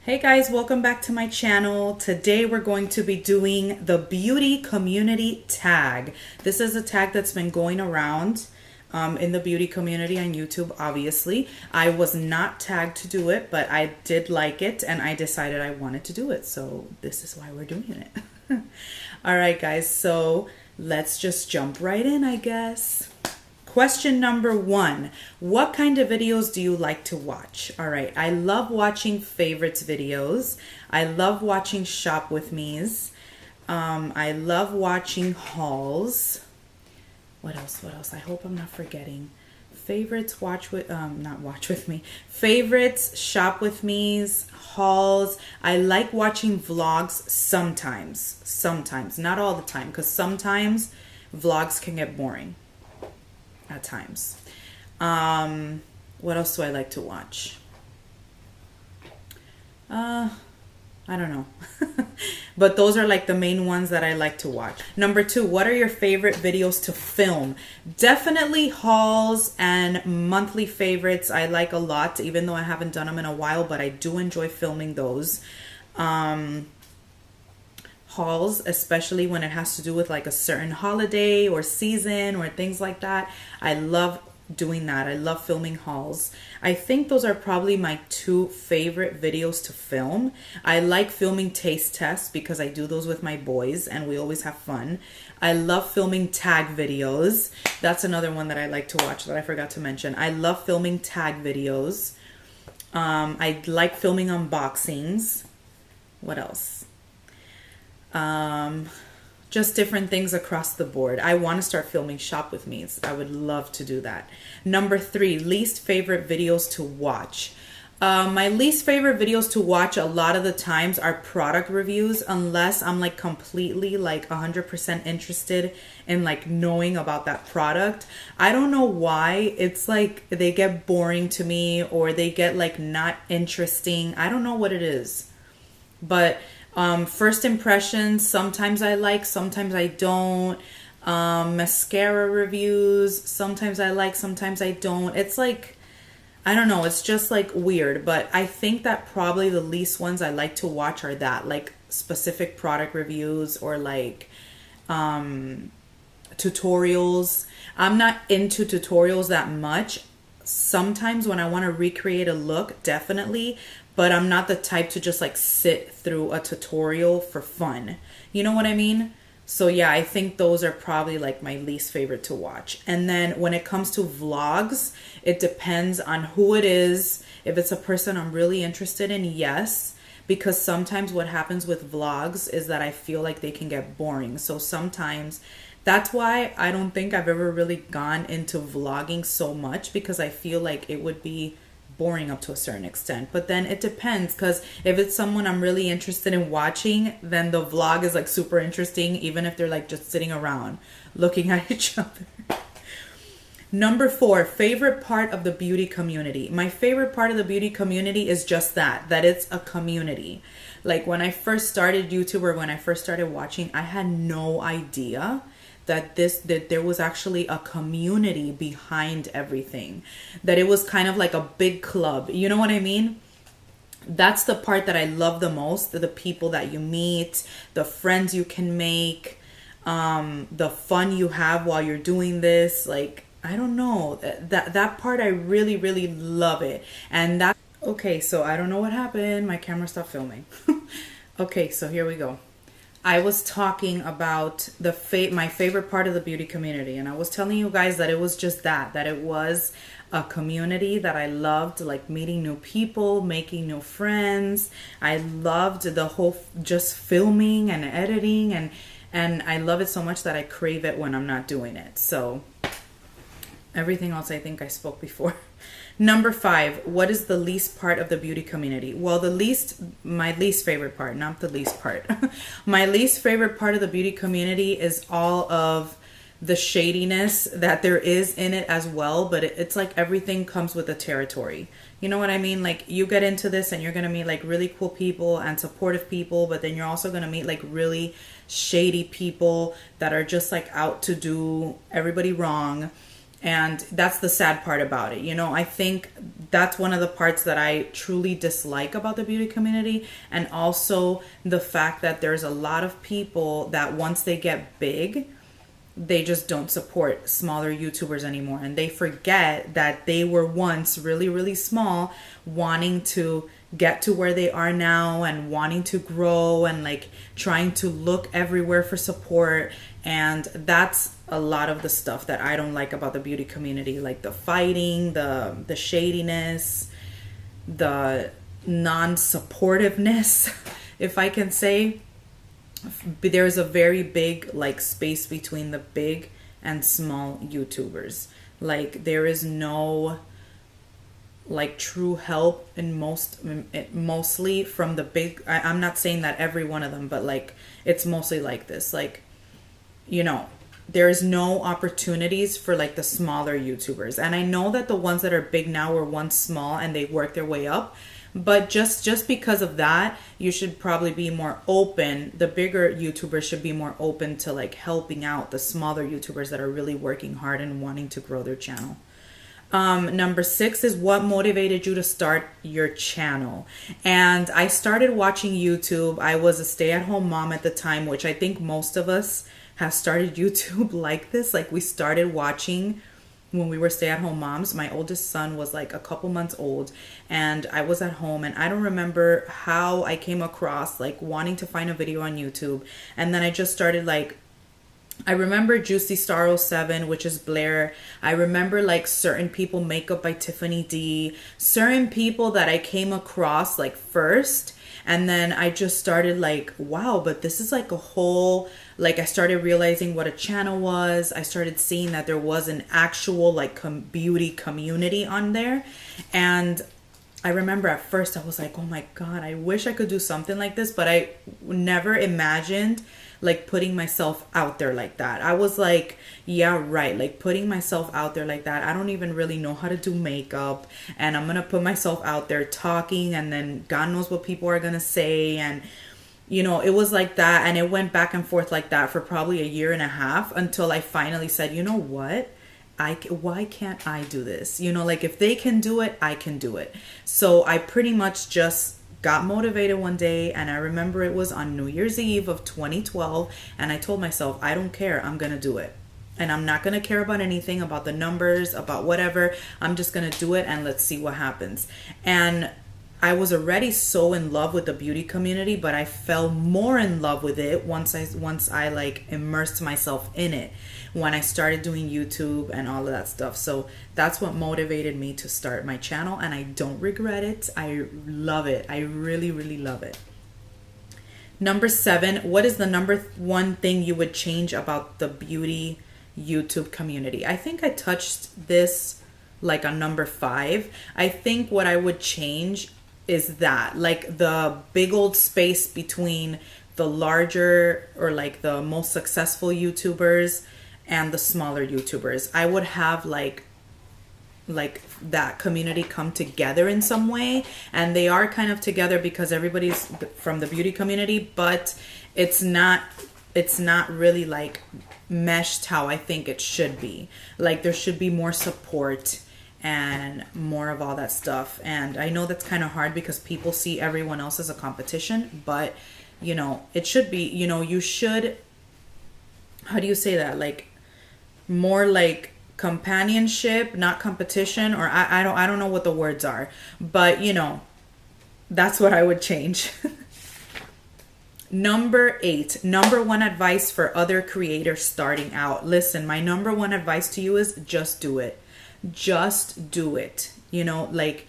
Hey guys, welcome back to my channel. Today we're going to be doing the beauty community tag. This is a tag that's been going around in the beauty community on YouTube, obviously. I was not tagged to do it, but I did like it and I decided I wanted to do it. So this is why we're doing it. All right, guys, so let's just jump right in, I guess. Question number 1, what kind of videos do you like to watch? All right, I love watching favorites videos. I love watching shop with me's. I love watching hauls. What else? I hope I'm not forgetting. Favorites, not watch with me. Favorites, shop with me's, hauls. I like watching vlogs sometimes, not all the time, because sometimes vlogs can get boring. At times. What else do I like to watch? I don't know. But those are like the main ones that I like to watch. Number 2, what are your favorite videos to film? Definitely hauls and monthly favorites I like a lot, even though I haven't done them in a while, but I do enjoy filming those. Hauls, especially when it has to do with like a certain holiday or season or things like that. I love doing that. I love filming hauls. I think those are probably my 2 favorite videos to film. I like filming taste tests because I do those with my boys and we always have fun. I love filming tag videos. That's another one that I like to watch that I forgot to mention. I love filming tag videos. I like filming unboxings. What else? Just different things across the board. I want to start filming shop with me. I would love to do that. Number 3, least favorite videos to watch. My least favorite videos to watch a lot of the times are product reviews, unless I'm like completely like 100% interested in like knowing about that product. I don't know why. It's like they get boring to me or they get like not interesting. I don't know what it is. But first impressions, sometimes I like, sometimes I don't. Mascara reviews, sometimes I like, sometimes I don't. It's like, I don't know, it's just like weird. But I think that probably the least ones I like to watch are that, like specific product reviews or like tutorials. I'm not into tutorials that much. Sometimes when I want to recreate a look, definitely, but I'm not the type to just like sit through a tutorial for fun. You know what I mean? So yeah, I think those are probably like my least favorite to watch. And then when it comes to vlogs, it depends on who it is. If it's a person I'm really interested in, yes. Because sometimes what happens with vlogs is that I feel like they can get boring. So sometimes that's why I don't think I've ever really gone into vlogging so much, because I feel like it would be boring up to a certain extent. But then it depends, because if it's someone I'm really interested in watching, then the vlog is like super interesting, even if they're like just sitting around looking at each other. Number 4, favorite part of the beauty community. My favorite part of the beauty community is just that it's a community. Like when I first started YouTube, or when I first started watching, I had no idea that there was actually a community behind everything, that it was kind of like a big club. You know what I mean? That's the part that I love the most, the people that you meet, the friends you can make, the fun you have while you're doing this. Like, I don't know, that part I really, really love it. And that, okay, so I don't know what happened. My camera stopped filming. Okay, so here we go. I was talking about my favorite part of the beauty community, and I was telling you guys that it was just that it was a community that I loved, like meeting new people, making new friends. I loved the whole just filming and editing, and I love it so much that I crave it when I'm not doing it. So everything else I think I spoke before. Number 5, what is the least part of the beauty community? Well, my least favorite part, not the least part. My least favorite part of the beauty community is all of the shadiness that there is in it as well, but it's like everything comes with the territory. You know what I mean? Like, you get into this and you're going to meet like really cool people and supportive people, but then you're also going to meet like really shady people that are just like out to do everybody wrong. And that's the sad part about it. You know, I think that's one of the parts that I truly dislike about the beauty community. And also the fact that there's a lot of people that once they get big, they just don't support smaller YouTubers anymore. And they forget that they were once really, really small, wanting to get to where they are now and wanting to grow and like trying to look everywhere for support. And that's a lot of the stuff that I don't like about the beauty community, like the fighting, the shadiness, the non-supportiveness, if I can say. There's a very big like space between the big and small YouTubers. Like there is no like true help in mostly from the big. I'm not saying that every one of them, but like it's mostly like this. Like, you know, there's no opportunities for like the smaller YouTubers. And I know that the ones that are big now were once small and they worked their way up. But just because of that, you should probably be more open. The bigger YouTubers should be more open to like helping out the smaller YouTubers that are really working hard and wanting to grow their channel. Number 6 is what motivated you to start your channel. And I started watching YouTube. I was a stay-at-home mom at the time, which I think most of us have started YouTube like this. Like we started watching when we were stay-at-home moms. My oldest son was like a couple months old and I was at home, and I don't remember how I came across like wanting to find a video on YouTube. And then I just started like, I remember Juicy Star 07, which is Blair. I remember like certain people, Makeup by Tiffany D, certain people that I came across like first. And then I just started like, wow, but this is like a whole, like I started realizing what a channel was. I started seeing that there was an actual like beauty community on there. And I remember at first I was like, oh my God, I wish I could do something like this. But I never imagined like putting myself out there like that. I was like, yeah, right. Like putting myself out there like that. I don't even really know how to do makeup, and I'm going to put myself out there talking, and then God knows what people are going to say. And, you know, it was like that. And it went back and forth like that for probably a year and a half until I finally said, you know what? Why can't I do this? You know, like if they can do it, I can do it. So I pretty much just got motivated one day, and I remember it was on New Year's Eve of 2012, and I told myself, I don't care, I'm gonna do it. And I'm not gonna care about anything, about the numbers, about whatever. I'm just gonna do it, and let's see what happens. And I was already so in love with the beauty community, but I fell more in love with it once I like immersed myself in it, when I started doing YouTube and all of that stuff. So that's what motivated me to start my channel, and I don't regret it. I love it. I really, really love it. Number 7, what is the number 1 thing you would change about the beauty YouTube community? I think I touched this like on number 5. I think what I would change is that like the big old space between the larger or like the most successful YouTubers and the smaller YouTubers. I would have like that community come together in some way, and they are kind of together because everybody's from the beauty community, but it's not really like meshed how I think it should be. Like there should be more support and more of all that stuff. And I know that's kind of hard because people see everyone else as a competition, but you know, it should be, you know, you should, how do you say that? Like more like companionship, not competition, or I don't know what the words are, but you know, that's what I would change. Number 8, number 1 advice for other creators starting out. Listen, my number 1 advice to you is just do it. Just do it. You know, like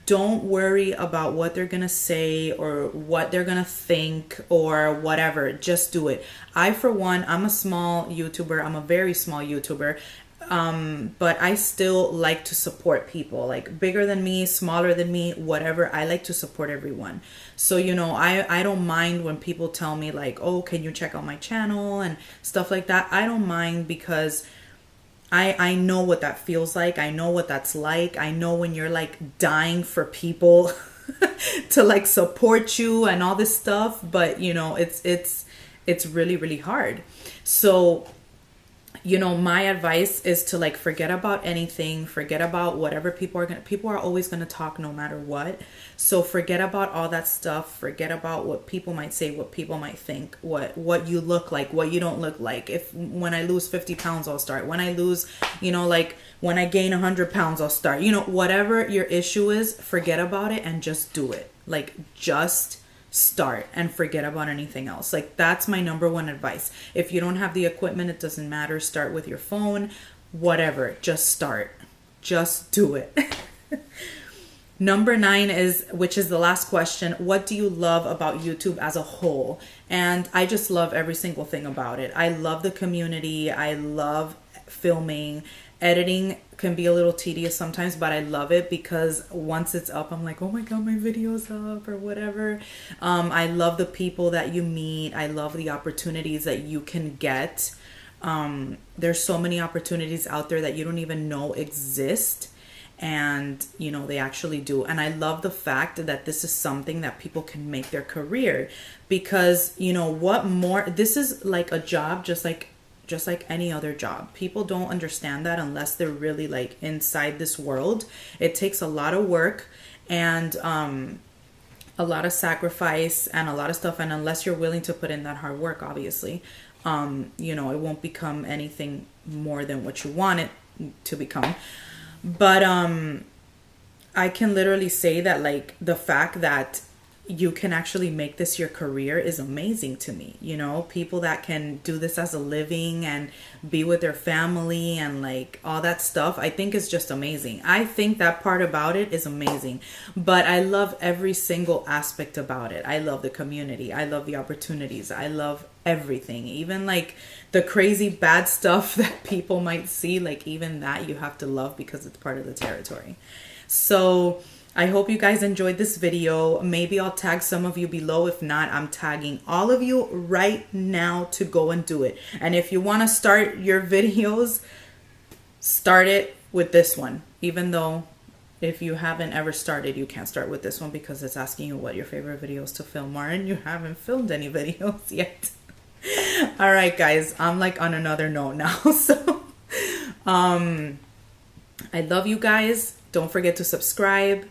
don't worry about what they're gonna say or what they're gonna think or whatever. Just do it. I, for one, I'm a small YouTuber. I'm a very small YouTuber. But I still like to support people, like bigger than me, smaller than me, whatever. I like to support everyone. So, you know, I don't mind when people tell me like, oh, can you check out my channel and stuff like that. I don't mind because I know what that feels like. I know what that's like. I know when you're like dying for people to like support you and all this stuff, but you know, it's really, really hard. So you know, my advice is to like forget about anything, forget about whatever people are always going to talk no matter what. So forget about all that stuff, forget about what people might say, what people might think, what you look like, what you don't look like. If when I lose 50 pounds I'll start, when I lose, you know, like when I gain 100 pounds I'll start, you know, whatever your issue is, forget about it and just do it. Like just start and forget about anything else. Like that's my number one advice. If you don't have the equipment, it doesn't matter. Start with your phone, whatever, just start, just do it. Number 9 is, which is the last question, what do you love about YouTube as a whole? And I just love every single thing about it. I love the community. I love filming. Editing can be a little tedious sometimes, but I love it because once it's up, I'm like, oh my God, my video's up or whatever. I love the people that you meet. I love the opportunities that you can get. There's so many opportunities out there that you don't even know exist. And, you know, they actually do. And I love the fact that this is something that people can make their career because, you know, what more, this is like a job just like any other job. People don't understand that unless they're really like inside this world. It takes a lot of work and a lot of sacrifice and a lot of stuff. And unless you're willing to put in that hard work, obviously, you know, it won't become anything more than what you want it to become. But I can literally say that like the fact that you can actually make this your career is amazing to me. You know, people that can do this as a living and be with their family and like all that stuff, I think is just amazing. I think that part about it is amazing, but I love every single aspect about it. I love the community. I love the opportunities. I love everything, even like the crazy bad stuff that people might see, like even that you have to love because it's part of the territory. So I hope you guys enjoyed this video. Maybe I'll tag some of you below. If not, I'm tagging all of you right now to go and do it. And if you want to start your videos, start it with this one. Even though if you haven't ever started, you can't start with this one because it's asking you what your favorite videos to film are and you haven't filmed any videos yet. All right, guys, I'm like on another note now. So I love you guys. Don't forget to subscribe.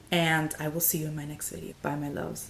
And I will see you in my next video. Bye, my loves.